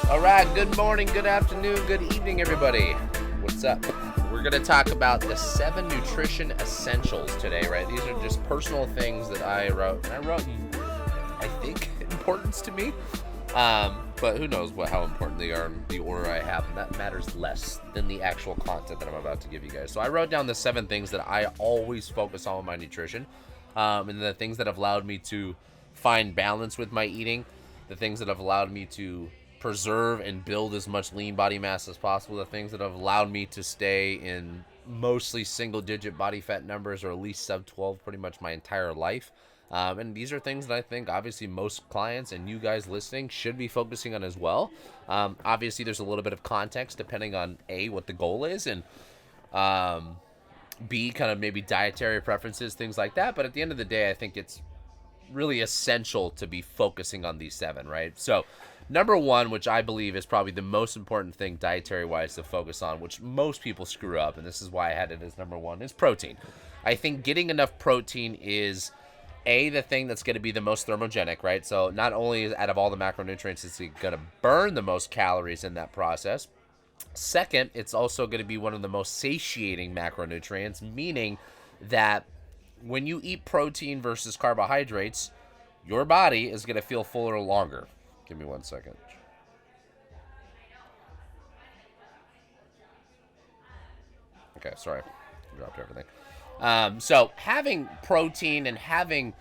All right, good morning, good afternoon, good evening, everybody. What's up? We're going to talk about the 7 nutrition essentials today, right? These are just personal things that I wrote. And I wrote, I think, importance to me. But who knows how important they are in the order I have, and that matters less than the actual content that I'm about to give you guys. So I wrote down the 7 things that I always focus on with my nutrition, and the things that have allowed me to find balance with my eating, the things that have allowed me to preserve and build as much lean body mass as possible, the things that have allowed me to stay in mostly single digit body fat numbers, or at least sub 12 pretty much my entire life. And these are things that I think obviously most clients and you guys listening should be focusing on as well. Obviously there's a little bit of context depending on A, what the goal is, and B, kind of maybe dietary preferences, things like that. But at the end of the day, I think it's really essential to be focusing on these 7, right? So number 1, which I believe is probably the most important thing dietary wise to focus on, which most people screw up, and this is why I had it as number 1, is protein. I think getting enough protein is the thing that's going to be the most thermogenic, right? So not only is out of all the macronutrients, it's going to burn the most calories in that process. Second, it's also going to be one of the most satiating macronutrients, meaning that when you eat protein versus carbohydrates, your body is going to feel fuller longer. Give me 1 second. Okay, sorry. Dropped everything. So having protein and having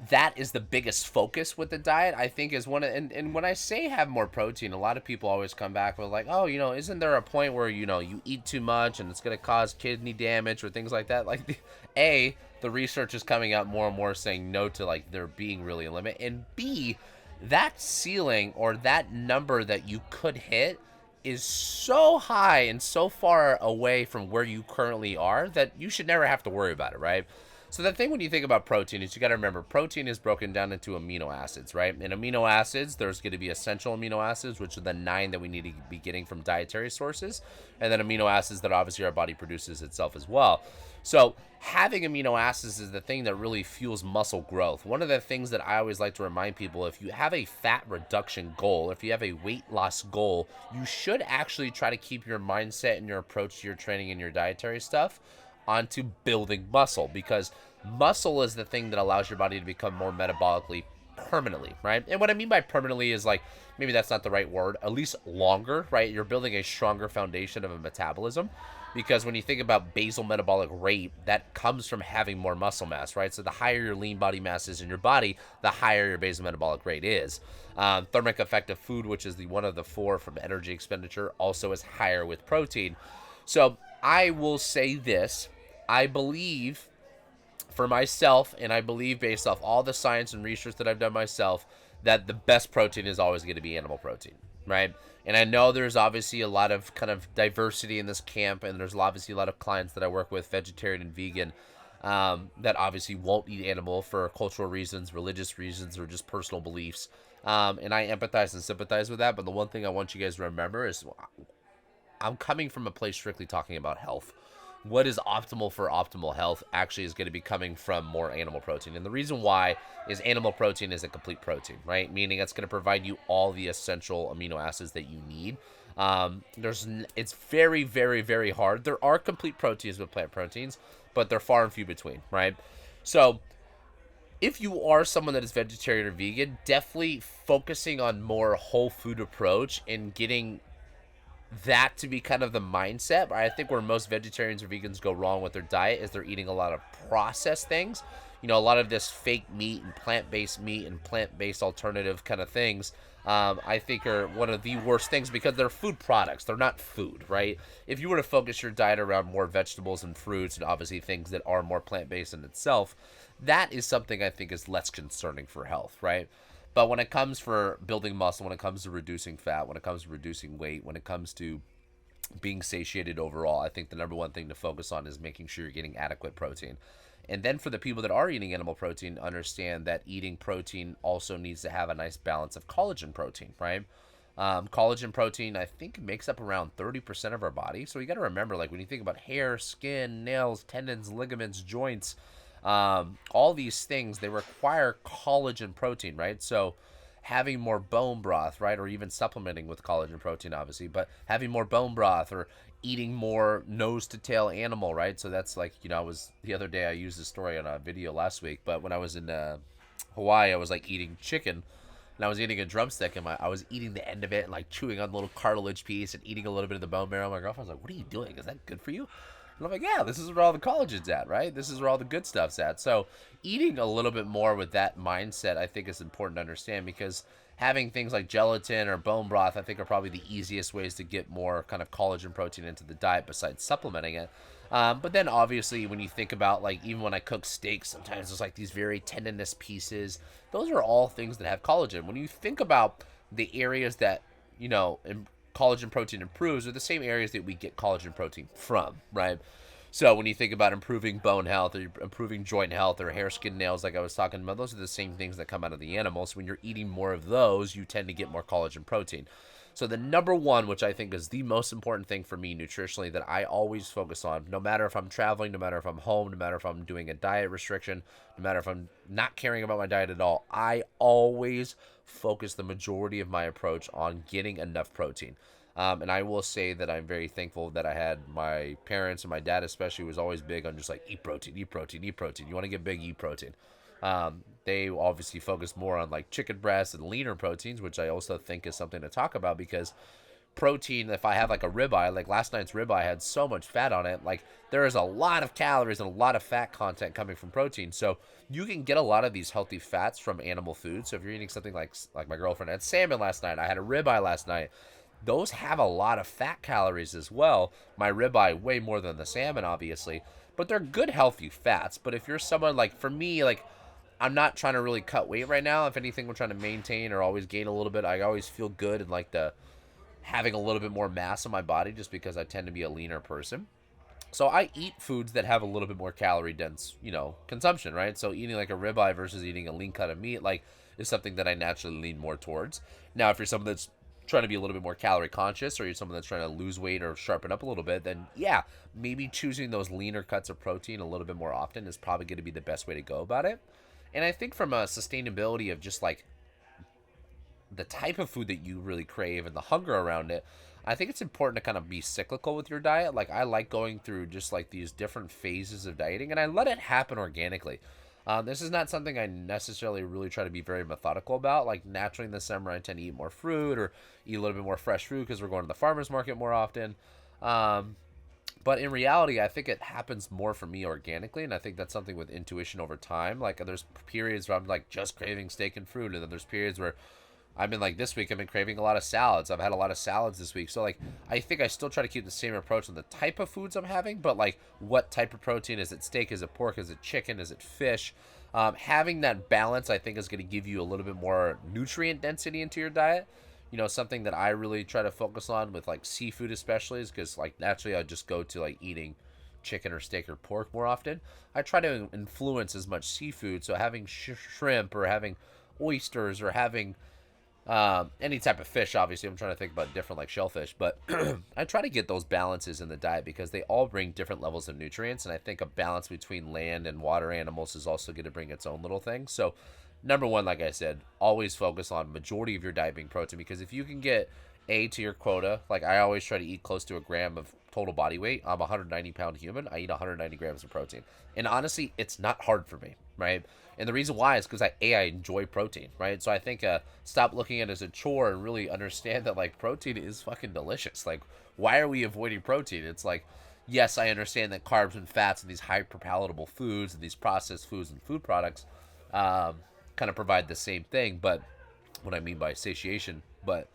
that is the biggest focus with the diet, I think, is one of, and when I say have more protein, a lot of people always come back with like, oh, isn't there a point where, you eat too much and it's going to cause kidney damage or things like that? Like, the research is coming out more and more saying no to like there being really a limit. And B, that ceiling or that number that you could hit is so high and so far away from where you currently are that you should never have to worry about it, right? So the thing when you think about protein is you got to remember protein is broken down into amino acids, right? In amino acids, there's going to be essential amino acids, which are the 9 that we need to be getting from dietary sources, and then amino acids that obviously our body produces itself as well. So having amino acids is the thing that really fuels muscle growth. One of the things that I always like to remind people, if you have a fat reduction goal, if you have a weight loss goal, you should actually try to keep your mindset and your approach to your training and your dietary stuff onto building muscle, because muscle is the thing that allows your body to become more metabolically permanently, right? And what I mean by permanently is like, maybe that's not the right word, at least longer, right? You're building a stronger foundation of a metabolism, because when you think about basal metabolic rate, that comes from having more muscle mass, right? So the higher your lean body mass is in your body, the higher your basal metabolic rate is. Thermic effect of food, which is the one of the 4 from energy expenditure, also is higher with protein. So I will say this, I believe for myself, and I believe based off all the science and research that I've done myself, that the best protein is always going to be animal protein, right? And I know there's obviously a lot of kind of diversity in this camp, and there's obviously a lot of clients that I work with, vegetarian and vegan, that obviously won't eat animal for cultural reasons, religious reasons, or just personal beliefs. And I empathize and sympathize with that, but the one thing I want you guys to remember is I'm coming from a place strictly talking about health. What is optimal for optimal health actually is going to be coming from more animal protein. And the reason why is animal protein is a complete protein, right? Meaning it's going to provide you all the essential amino acids that you need. It's very, very, very hard. There are complete proteins with plant proteins, but they're far and few between, right? So if you are someone that is vegetarian or vegan, definitely focusing on more whole food approach and getting that to be kind of the mindset. I think where most vegetarians or vegans go wrong with their diet is they're eating a lot of processed things. A lot of this fake meat and plant-based alternative kind of things, I think are one of the worst things because they're food products. They're not food, right? If you were to focus your diet around more vegetables and fruits and obviously things that are more plant-based in itself, that is something I think is less concerning for health, right? But when it comes for building muscle, when it comes to reducing fat, when it comes to reducing weight, when it comes to being satiated overall, I think the number one thing to focus on is making sure you're getting adequate protein. And then for the people that are eating animal protein, understand that eating protein also needs to have a nice balance of collagen protein, right? Collagen protein, I think, makes up around 30% of our body. So you got to remember, like when you think about hair, skin, nails, tendons, ligaments, joints, all these things, they require collagen protein, right? So having more bone broth, right? Or even supplementing with collagen protein, obviously, but having more bone broth or eating more nose to tail animal, right? So that's like, I was the other day, I used this story on a video last week, but when I was in Hawaii, I was like eating chicken and I was eating a drumstick and I was eating the end of it and like chewing on the little cartilage piece and eating a little bit of the bone marrow. My girlfriend was like, "What are you doing? Is that good for you?" And I'm like, "Yeah, this is where all the collagen's at, right? This is where all the good stuff's at." So eating a little bit more with that mindset, I think, is important to understand, because having things like gelatin or bone broth, I think, are probably the easiest ways to get more kind of collagen protein into the diet besides supplementing it. But then obviously when you think about, like, even when I cook steaks, sometimes there's like these very tendinous pieces. Those are all things that have collagen. When you think about the areas that, collagen protein improves, are the same areas that we get collagen protein from, right? So when you think about improving bone health or improving joint health or hair, skin, nails, like I was talking about, those are the same things that come out of the animals. When you're eating more of those, you tend to get more collagen protein. So the number one, which I think is the most important thing for me nutritionally that I always focus on, no matter if I'm traveling, no matter if I'm home, no matter if I'm doing a diet restriction, no matter if I'm not caring about my diet at all, I always focus the majority of my approach on getting enough protein. And I will say that I'm very thankful that I had my parents, and my dad especially was always big on just like, eat protein, eat protein, eat protein. You want to get big, eat protein. They obviously focus more on like chicken breasts and leaner proteins, which I also think is something to talk about, because protein, if I have like a ribeye, like last night's ribeye had so much fat on it, like there is a lot of calories and a lot of fat content coming from protein. So you can get a lot of these healthy fats from animal food. So if you're eating something like my girlfriend had salmon last night, I had a ribeye last night, those have a lot of fat calories as well. My ribeye way more than the salmon, obviously, but they're good healthy fats. But if you're someone like, for me, like, I'm not trying to really cut weight right now. If anything, we're trying to maintain or always gain a little bit. I always feel good and like the having a little bit more mass in my body, just because I tend to be a leaner person. So I eat foods that have a little bit more calorie dense, consumption, right? So eating like a ribeye versus eating a lean cut of meat, like, is something that I naturally lean more towards. Now, if you're someone that's trying to be a little bit more calorie conscious, or you're someone that's trying to lose weight or sharpen up a little bit, then yeah, maybe choosing those leaner cuts of protein a little bit more often is probably going to be the best way to go about it. And I think from a sustainability of just like the type of food that you really crave and the hunger around it, I think it's important to kind of be cyclical with your diet. Like, I like going through just like these different phases of dieting, and I let it happen organically. This is not something I necessarily really try to be very methodical about. Like, naturally in the summer, I tend to eat more fruit or eat a little bit more fresh fruit because we're going to the farmer's market more often. But in reality, I think it happens more for me organically, and I think that's something with intuition over time. Like, there's periods where I'm like just craving steak and fruit, and then there's periods where I've been like, this week I've been craving a lot of salads. I've had a lot of salads this week. So like, I think I still try to keep the same approach on the type of foods I'm having, but like, what type of protein? Is it steak? Is it pork? Is it chicken? Is it fish? Having that balance, I think, is going to give you a little bit more nutrient density into your diet. Something that I really try to focus on with like seafood especially is because like naturally I just go to like eating chicken or steak or pork more often. I try to influence as much seafood. So having shrimp or having oysters or having any type of fish, obviously I'm trying to think about different like shellfish, but I try to get those balances in the diet because they all bring different levels of nutrients, and I think a balance between land and water animals is also going to bring its own little thing. So number one, like I said, always focus on majority of your diet being protein, because if you can get to your quota, like I always try to eat close to a gram of total body weight. I'm a 190-pound human. I eat 190 grams of protein, and honestly, it's not hard for me, right? And the reason why is because I enjoy protein, right? So I think stop looking at it as a chore and really understand that like protein is fucking delicious. Like, why are we avoiding protein? It's like, yes, I understand that carbs and fats and these hyper palatable foods and these processed foods and food products kind of provide the same thing, but what I mean by satiation, but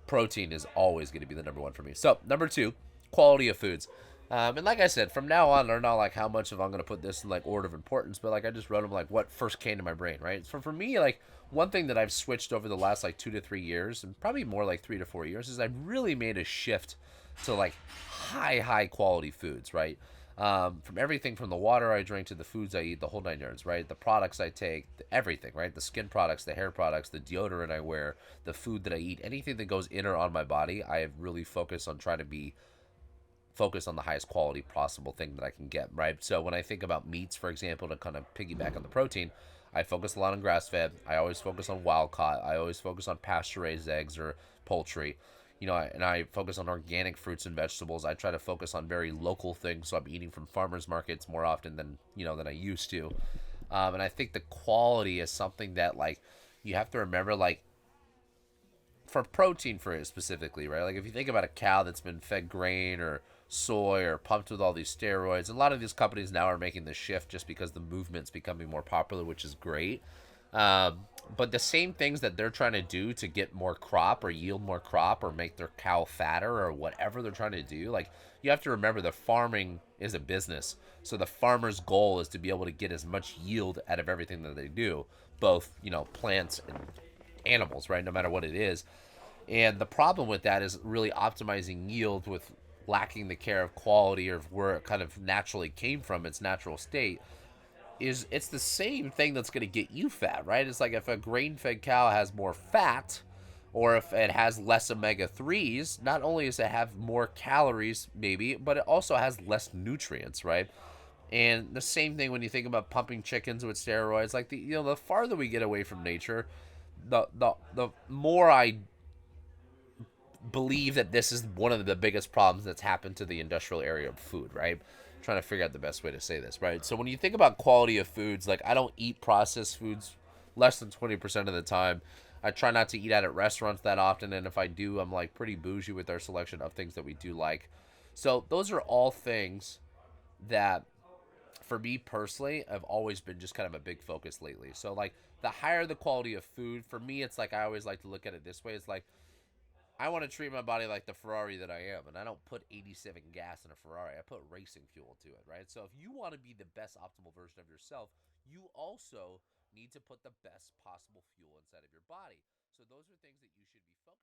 protein is always going to be the number one for me. So number two, quality of foods. And like I said, from now on, I don't know like how much of I'm going to put this in like order of importance, but like I just wrote them like what first came to my brain, right? So for me, like one thing that I've switched over the last like 2 to 3 years, and probably more like 3 to 4 years, is I've really made a shift to like high quality foods, right? From everything from the water I drink to the foods I eat, the whole 9 yards, right? The products I take, everything, right? The skin products, the hair products, the deodorant I wear, the food that I eat, anything that goes in or on my body, I have really focused on trying to be focused on the highest quality possible thing that I can get, right? So when I think about meats, for example, to kind of piggyback on the protein, I focus a lot on grass fed. I always focus on wild caught. I always focus on pasture raised eggs or poultry. And I focus on organic fruits and vegetables. I try to focus on very local things, so I'm eating from farmers markets more often than I used to. And I think the quality is something that like you have to remember, like for protein for it specifically, right? Like if you think about a cow that's been fed grain or soy or pumped with all these steroids, a lot of these companies now are making the shift just because the movement's becoming more popular, which is great. Um, but the same things that they're trying to do to get more crop or yield more crop or make their cow fatter or whatever they're trying to do, like you have to remember the farming is a business. So the farmer's goal is to be able to get as much yield out of everything that they do, both, plants and animals, right? No matter what it is. And the problem with that is really optimizing yield with lacking the care of quality or where it kind of naturally came from its natural state. Is it's the same thing that's going to get you fat, right? It's like if a grain-fed cow has more fat or if it has less omega 3s, not only does it have more calories maybe, but it also has less nutrients, right? And the same thing when you think about pumping chickens with steroids, like the farther we get away from nature, the more I believe that this is one of the biggest problems that's happened to the industrial area of food, right? I'm trying to figure out the best way to say this, right? So when you think about quality of foods, like I don't eat processed foods less than 20% of the time. I try not to eat out at restaurants that often, and if I do, I'm like pretty bougie with our selection of things that we do like. So those are all things that for me personally, I've always been just kind of a big focus lately. So like the higher the quality of food, for me it's like I always like to look at it this way. It's like I want to treat my body like the Ferrari that I am, and I don't put 87 gas in a Ferrari. I put racing fuel to it, right? So if you want to be the best optimal version of yourself, you also need to put the best possible fuel inside of your body. So those are things that you should be focused